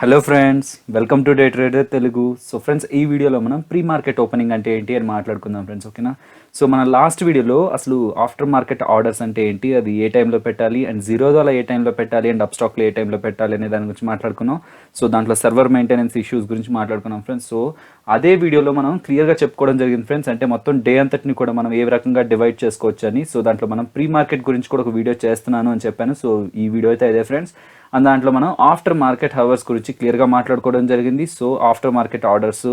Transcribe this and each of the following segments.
Hello friends, welcome to day trader Telugu. So friends, ఈ వీడియోలో మనం ప్రీ మార్కెట్ ఓపెనింగ్ అంటే ఏంటి అని మాట్లాడుకుందాం ఫ్రెండ్స్. ఓకేనా. సో మన లాస్ట్ వీడియోలో అసలు ఆఫ్టర్ మార్కెట్ ఆర్డర్స్ అంటే ఏంటి, అది ఏ టైంలో పెట్టాలి, అండ్ జీరోదోలో ఏ టైంలో పెట్టాలి, అండ్ అప్ స్టాక్లో ఏ టైంలో పెట్టాలి అనే దాని గురించి మాట్లాడుకున్నాం. సో దాంట్లో సర్వర్ మెయింటెనెన్స్ ఇష్యూస్ గురించి మాట్లాడుకున్నాం ఫ్రెండ్స్. సో అదే వీడియోలో మనం క్లియర్గా చెప్పుకోవడం జరిగింది ఫ్రెండ్స్. అంటే మొత్తం డే అంతటిని కూడా మనం ఏ రకంగా డివైడ్ చేసుకోవచ్చు అని. సో దాంట్లో మనం ప్రీ మార్కెట్ గురించి కూడా ఒక వీడియో చేస్తున్నాను అని చెప్పాను. సో ఈ వీడియో అయితే అదే ఫ్రెండ్స్. అండ్ దాంట్లో మనం ఆఫ్టర్ మార్కెట్ హవర్స్ గురించి క్లియర్గా మాట్లాడుకోవడం జరిగింది. సో ఆఫ్టర్ మార్కెట్ ఆర్డర్స్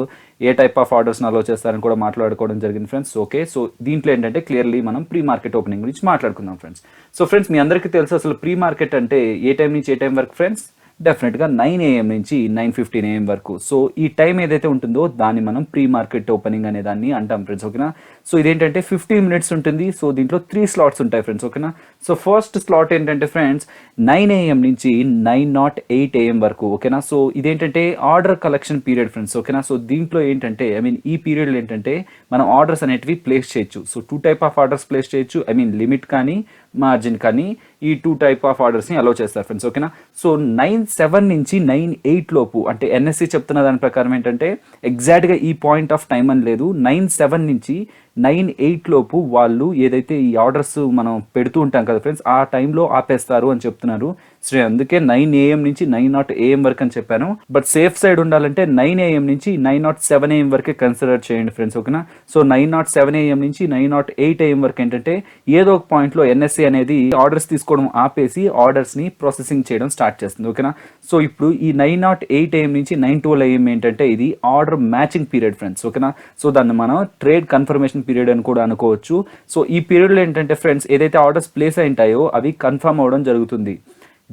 ఏ టైప్ ఆఫ్ ఆర్డర్స్ని అలో చేస్తారని కూడా మాట్లాడుకోవడం జరిగింది ఫ్రెండ్స్. ఓకే, సో దీంట్లో ఏంటంటే క్లియర్లీ మనం ప్రీ మార్కెట్ ఓపెనింగ్ గురించి మాట్లాడుకుందాం ఫ్రెండ్స్. సో ఫ్రెండ్స్, మీ అందరికీ తెలుసు అసలు ప్రీ మార్కెట్ అంటే ఏ టైం నుంచి ఏ టైం వరకు ఫ్రెండ్స్. డెఫినెట్గా 9 AM నుంచి 9:15 AM వరకు. సో ఈ టైం ఏదైతే ఉంటుందో దాన్ని మనం ప్రీ మార్కెట్ ఓపెనింగ్ అనే దాన్ని అంటాం ఫ్రెండ్స్. ఓకేనా. సో ఇదేంటంటే 15 minutes ఉంటుంది. సో దీంట్లో 3 slots ఉంటాయి ఫ్రెండ్స్. ఓకేనా. సో ఫస్ట్ స్లాట్ ఏంటంటే ఫ్రెండ్స్ 9 AM నుంచి 9:08 AM వరకు. ఓకేనా. సో ఇదేంటంటే ఆర్డర్ కలెక్షన్ పీరియడ్ ఫ్రెండ్స్. ఓకేనా. సో దీంట్లో ఏంటంటే ఈ పీరియడ్లో ఏంటంటే మనం ఆర్డర్స్ అనేటివి ప్లేస్ చేయొచ్చు. So 2 type of orders place చేయొచ్చు. లిమిట్ కానీ మార్జిన్ కానీ ఈ 2 type ఆఫ్ ఆర్డర్స్ని అలో చేస్తారు ఫ్రెండ్స్. ఓకేనా. సో 9:07 నుంచి 9:08 లోపు, అంటే ఎన్ఎస్సి చెప్తున్న దాని ప్రకారం ఏంటంటే ఎగ్జాక్ట్గా ఈ పాయింట్ ఆఫ్ టైం అని లేదు, 9:07 నుంచి 9:08 లోపు వాళ్ళు ఏదైతే ఈ ఆర్డర్స్ మనం పెడుతూ ఉంటాం కదా ఫ్రెండ్స్, ఆ టైంలో ఆపేస్తారు అని చెప్తున్నారు. సో అందుకే 9 AM నుంచి 9:00 AM వరకు అని చెప్పాను. బట్ సేఫ్ సైడ్ ఉండాలంటే 9 AM నుంచి 9:07 AM వరకే కన్సిడర్ చేయండి ఫ్రెండ్స్. ఓకేనా. సో 9:07 AM నుంచి 9:08 AM వరకు ఏంటంటే ఏదో ఒక పాయింట్లో ఎన్ఎస్సి అనేది ఆర్డర్స్ తీసుకోవడం ఆపేసి ఆర్డర్స్ని ప్రాసెసింగ్ చేయడం స్టార్ట్ చేస్తుంది. ఓకేనా. సో ఇప్పుడు ఈ 9:08 AM నుంచి 9:12 AM ఏంటంటే ఇది ఆర్డర్ మ్యాచింగ్ పీరియడ్ ఫ్రెండ్స్. ఓకేనా. సో దాన్ని మనం ట్రేడ్ కన్ఫర్మేషన్ పీరియడ్ అని కూడా అనుకోవచ్చు. సో ఈ పీరియడ్లో ఏంటంటే ఫ్రెండ్స్ ఏదైతే ఆర్డర్స్ ప్లేస్ అయింటాయో అవి కన్ఫర్మ్ అవ్వడం జరుగుతుంది.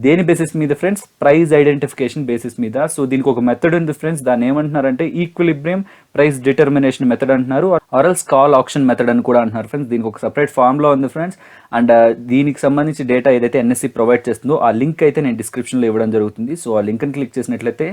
దేని బేసిస్ మీద ఫ్రెండ్స్? ప్రైస్ ఐడెంటిఫికేషన్ బేసిస్ మీద. సో దీనికి ఒక మెథడ్ ఉంది ఫ్రెండ్స్, దాన్ని ఏమంటున్నారంటే ఈక్విలిబ్రియం ప్రైస్ డిటర్మినేషన్ మెథడ్ అంటున్నారు, ఆర్ఎల్స్ కాల్ ఆప్షన్ మెథడ్ అని కూడా అంటున్నారు ఫ్రెండ్స్. దీనికి ఒక సపరేట్ ఫార్ములా ఉంది ఫ్రెండ్స్. అండ్ దీనికి సంబంధించి డేటా ఏదైతే ఎన్ఎస్సి ప్రొవైడ్ చేస్తుందో ఆ లింక్ అయితే నేను డిస్క్రిప్షన్లో ఇవ్వడం జరుగుతుంది. సో ఆ లింక్ని క్లిక్ చేసినట్లయితే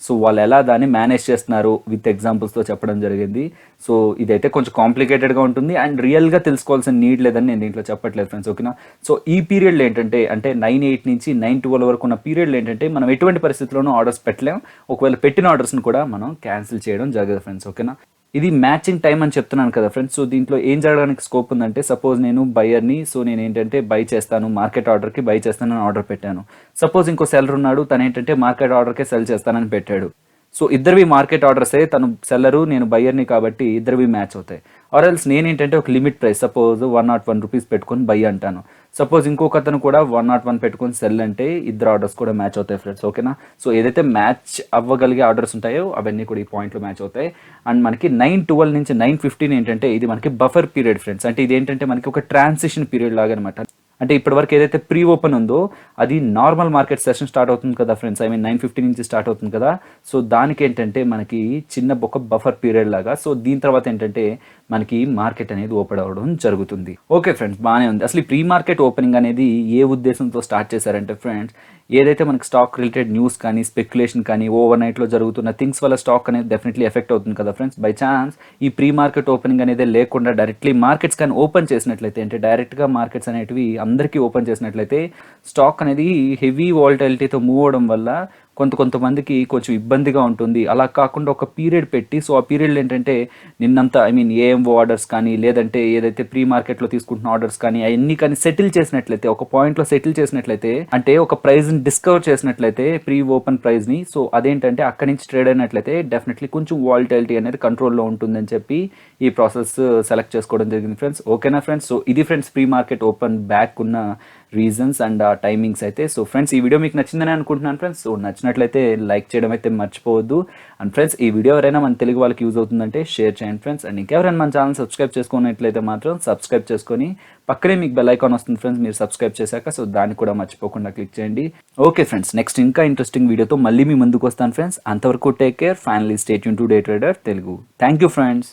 సో వాళ్ళు ఎలా దాన్ని మేనేజ్ చేస్తున్నారు విత్ ఎగ్జాంపుల్స్తో చెప్పడం జరిగింది. సో ఇదైతే కొంచెం కాంప్లికేటెడ్గా ఉంటుంది అండ్ రియల్గా తెలుసుకోవాల్సిన నీడ్ లేదని నేను దీంట్లో చెప్పట్లేదు ఫ్రెండ్స్. ఓకేనా. సో ఈ పీరియడ్లో ఏంటంటే అంటే 9:08 నుంచి 9:12 వరకు ఉన్న పీరియడ్లో ఏంటంటే మనం ఎటువంటి పరిస్థితుల్లోనూ ఆర్డర్స్ పెట్టలేం. ఒకవేళ పెట్టిన ఆర్డర్స్ని కూడా మనం క్యాన్సిల్ చేయడం జరగదు ఫ్రెండ్స్. ఓకేనా. ఇది మ్యాచింగ్ టైం అని చెప్తున్నాను కదా ఫ్రెండ్స్. సో దీంట్లో ఏం జరగడానికి స్కోప్ ఉందంటే సపోజ్ నేను బయర్ని, సో నేను ఏంటంటే బై చేస్తాను, మార్కెట్ ఆర్డర్కి బై చేస్తానని ఆర్డర్ పెట్టాను. సపోజ్ ఇంకో సెల్లర్ ఉన్నాడు, తను ఏంటంటే మార్కెట్ ఆర్డర్కే సెల్ చేస్తానని పెట్టాడు. సో ఇద్దరివి మార్కెట్ ఆర్డర్సే, తను సెల్లరు నేను బయ్యర్ని కాబట్టి ఇద్దరివి మ్యాచ్ అవుతాయి. ఆర్ ఎల్స్ నేనేంటంటే ఒక లిమిట్ ప్రైస్ సపోజ్ 101 రూపీస్ పెట్టుకొని బై అంటాను. సపోజ్ ఇంకొక అతను కూడా 101 పెట్టుకొని సెల్ అంటే ఇద్దరు ఆర్డర్స్ కూడా మ్యాచ్ అవుతాయి ఫ్రెండ్స్. ఓకేనా. సో ఏదైతే మ్యాచ్ అవ్వగలిగే ఆర్డర్స్ ఉంటాయో అవన్నీ కూడా ఈ పాయింట్లో మ్యాచ్ అవుతాయి. అండ్ మనకి 9:12 నుంచి 9:15 ఏంటంటే ఇది మనకి బఫర్ పీరియడ్ ఫ్రెండ్స్. అంటే ఇది ఏంటంటే మనకి ఒక ట్రాన్సిషన్ పీరియడ్ లాగా అనమాట. అంటే ఇప్పటివరకు ఏదైతే ప్రీ ఓపెన్ ఉందో అది నార్మల్ మార్కెట్ సెషన్ స్టార్ట్ అవుతుంది కదా ఫ్రెండ్స్, 9:15 నుంచి స్టార్ట్ అవుతుంది కదా. సో దానికి ఏంటంటే మనకి చిన్న ఒక బఫర్ పీరియడ్ లాగా. సో దీని తర్వాత ఏంటంటే మనకి మార్కెట్ అనేది ఓపెన్ అవ్వడం జరుగుతుంది. ఓకే ఫ్రెండ్స్, బాగానే ఉంది. అసలు ఈ ప్రీ మార్కెట్ ఓపెనింగ్ అనేది ఏ ఉద్దేశంతో స్టార్ట్ చేశారంటే ఫ్రెండ్స్, ఏదైతే మనకి స్టాక్ రిలేటెడ్ న్యూస్ కానీ స్పెక్యులేషన్ కానీ ఓవర్ నైట్లో జరుగుతున్న థింగ్స్ వల్ల స్టాక్ అనేది డెఫినెట్లీ ఎఫెక్ట్ అవుతుంది కదా ఫ్రెండ్స్. బై ఛాన్స్ ఈ ప్రీ మార్కెట్ ఓపెనింగ్ అనేది లేకుండా డైరెక్ట్లీ మార్కెట్స్ కానీ ఓపెన్ చేసినట్లయితే, అంటే డైరెక్ట్గా మార్కెట్స్ అనేటివి అందరికీ ఓపెన్ చేసినట్లయితే స్టాక్ అనేది హెవీ వాలటిలిటీతో మూవ్ అవడం వల్ల కొంతమందికి కొంచెం ఇబ్బందిగా ఉంటుంది. అలా కాకుండా ఒక పీరియడ్ పెట్టి, సో ఆ పీరియడ్లో ఏంటంటే నిన్నంతా ఏఎంఓ ఆర్డర్స్ కానీ లేదంటే ఏదైతే ప్రీ మార్కెట్లో తీసుకుంటున్న ఆర్డర్స్ కానీ అవన్నీ కానీ సెటిల్ చేసినట్లయితే, ఒక పాయింట్లో సెటిల్ చేసినట్లయితే, అంటే ఒక ప్రైస్ని డిస్కవర్ చేసినట్లయితే ప్రీ ఓపెన్ ప్రైస్ని, సో అదేంటంటే అక్కడి నుంచి ట్రేడ్ అయినట్లయితే డెఫినెట్లీ కొంచెం వాలటిలిటీ అనేది కంట్రోల్లో ఉంటుందని చెప్పి ఈ ప్రాసెస్ సెలెక్ట్ చేసుకోవడం జరిగింది ఫ్రెండ్స్. ఓకేనా ఫ్రెండ్స్. సో ఇది friends pre market open back ఉన్న రీజన్స్ అండ్ టైమింగ్స్ అయితే. సో ఫ్రెండ్స్, ఈ వీడియో మీకు నచ్చిందని అనుకుంటున్నాను ఫ్రెండ్స్. సో నచ్చినట్లయితే లైక్ చేయడం అయితే మర్చిపోవద్దు. అండ్ ఫ్రెండ్స్, ఈ వీడియో ఎవరైనా మన తెలుగు వాళ్ళకి యూజ్ అవుతుందంటే షేర్ చేయండి ఫ్రెండ్స్. అండ్ ఇంకెవరైనా మన ఛానల్ సబ్స్క్రైబ్ చేసుకున్నట్లయితే మాత్రం సబ్స్క్రైబ్ చేసుకొని పక్కనే మీకు బెల్ ఐకాన్ వస్తుంది ఫ్రెండ్స్ మీరు సబ్స్క్రైబ్ చేశాక. సో దాన్ని కూడా మర్చిపోకుండా క్లిక్ చేయండి. ఓకే ఫ్రెండ్స్, నెక్స్ట్ ఇంకా ఇంట్రెస్టింగ్ వీడియోతో మళ్ళీ మీ ముందుకు వస్తాను ఫ్రెండ్స్. అంతవరకు take care. Finally stay tune to day trader Telugu. Thank you friends.